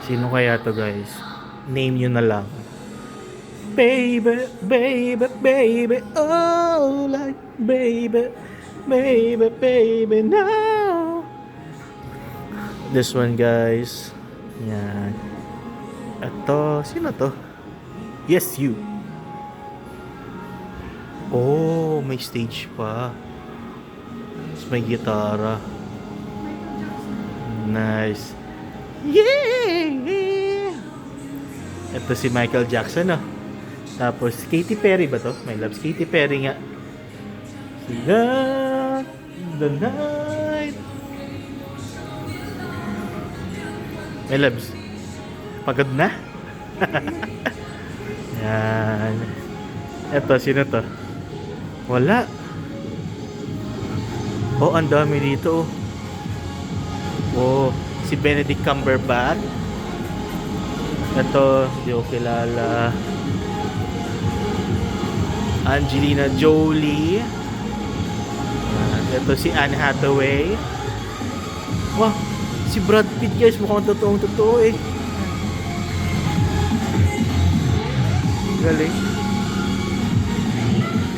Sino kaya to, guys? Name nyo na lang. Baby, baby, baby, oh, like baby, baby, baby, now. This one, guys. Yan. Ito, sino to? Yes, you. Oh, may stage pa. Tapos may gitara. Nice. Yeah! Ito si Michael Jackson, oh. Tapos, Katy Perry ba to? My loves, Katy Perry nga. Love the night. My loves, pagod na? Yan. Ito, sino to? Wala. Oh, ang dami dito, oh. Oh, si Benedict Cumberbatch. Ito, hindi ko kilala. Angelina Jolie. Ito si Anne Hathaway. Wow, si Brad Pitt, guys, mukhang totoong totoo eh. Galing.